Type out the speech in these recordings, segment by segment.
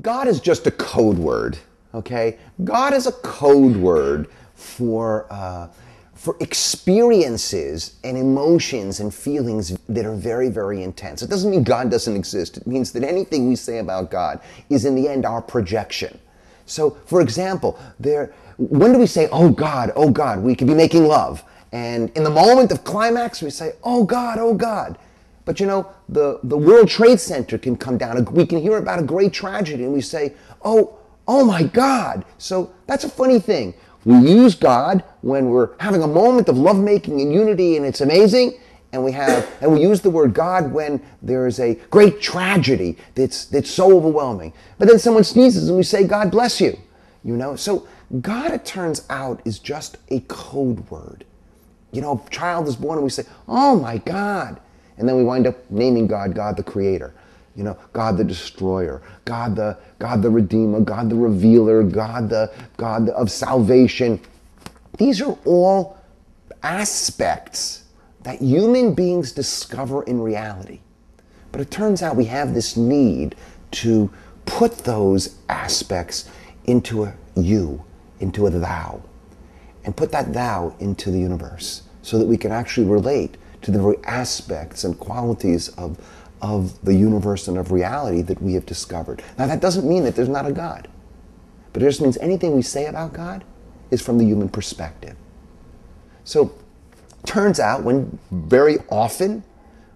God is just a code word, okay? God is a code word for experiences and emotions and feelings that are very, very intense. It doesn't mean God doesn't exist. It means that anything we say about God is in the end our projection. So, for example, when do we say, oh God, oh God? We could be making love. And in the moment of climax, we say, oh God, oh God. But you know, the World Trade Center can come down. We can hear about a great tragedy and we say, oh my God. So that's a funny thing. We use God when we're having a moment of lovemaking and unity and it's amazing. And we use the word God when there is a great tragedy that's so overwhelming. But then someone sneezes and we say, God bless you. You know, so God, it turns out, is just a code word. You know, a child is born and we say, oh my God. And then we wind up naming God, God the Creator, you know, God the Destroyer, God the Redeemer, God the Revealer, God of salvation. These are all aspects that human beings discover in reality. But it turns out we have this need to put those aspects into a you, into a thou, and put that thou into the universe so that we can actually relate to the very aspects and qualities of the universe and of reality that we have discovered. Now that doesn't mean that there's not a God, but it just means anything we say about God is from the human perspective. So turns out very often,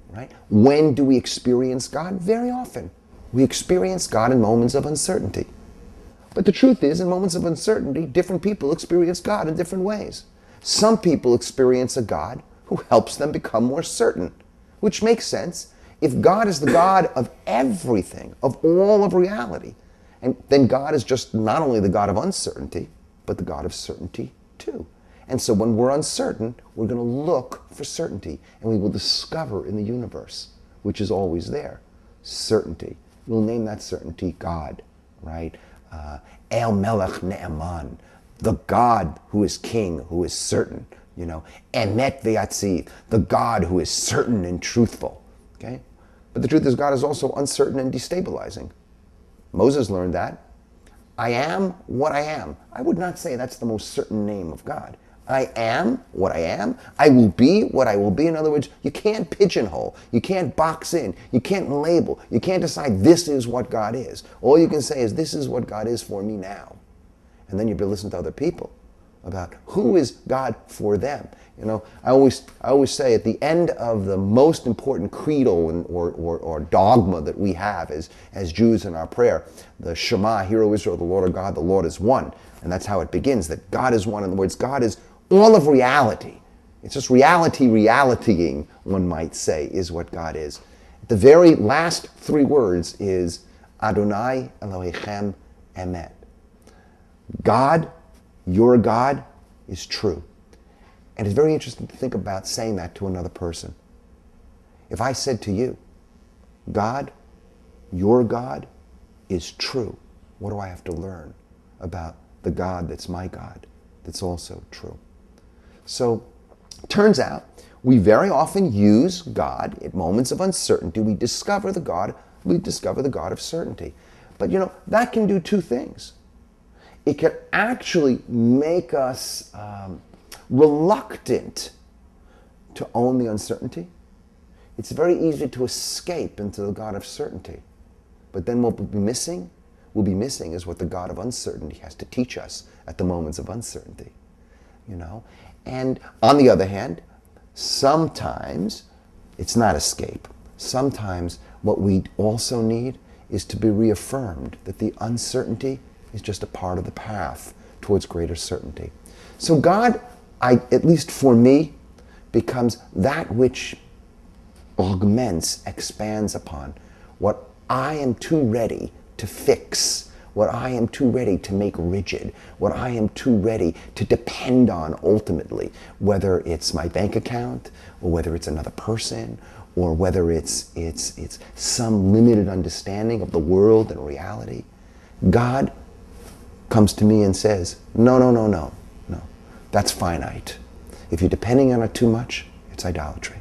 right? When do we experience God? Very often. We experience God in moments of uncertainty. But the truth is, in moments of uncertainty, different people experience God in different ways. Some people experience a God who helps them become more certain, which makes sense. If God is the God of everything, of all of reality, and then God is just not only the God of uncertainty, but the God of certainty too. And so when we're uncertain, we're going to look for certainty, and we will discover in the universe, which is always there, certainty. We'll name that certainty God, right? El Melech Ne'eman, the God who is king, who is certain. You know, Emet V'Yatziv, the God who is certain and truthful. Okay? But the truth is, God is also uncertain and destabilizing. Moses learned that. I am what I am. I would not say that's the most certain name of God. I am what I am. I will be what I will be. In other words, you can't pigeonhole. You can't box in. You can't label. You can't decide this is what God is. All you can say is this is what God is for me now. And then you better listen to other people about who is God for them. You know, I always say at the end of the most important credo or dogma that we have as Jews in our prayer, the Shema, Hear, O Israel, the Lord our God, the Lord is one. And that's how it begins, that God is one. In other words, God is all of reality. It's just realitying, one might say, is what God is. The very last three words is Adonai Elohechem Emet. God, your God, is true. And it's very interesting to think about saying that to another person. If I said to you, God, your God is true, what do I have to learn about the God that's my God, that's also true? So, turns out, we very often use God at moments of uncertainty. We discover the God of certainty. But you know, that can do two things. It can actually make us reluctant to own the uncertainty. It's very easy to escape into the God of certainty. But then what we'll be missing is what the God of uncertainty has to teach us at the moments of uncertainty. You know? And on the other hand, sometimes it's not escape. Sometimes what we also need is to be reaffirmed that the uncertainty is just a part of the path towards greater certainty. So God, at least for me, becomes that which augments, expands upon what I am too ready to fix, what I am too ready to make rigid, what I am too ready to depend on ultimately, whether it's my bank account, or whether it's another person, or whether it's some limited understanding of the world and reality. God comes to me and says, no, that's finite. If you're depending on it too much, it's idolatry.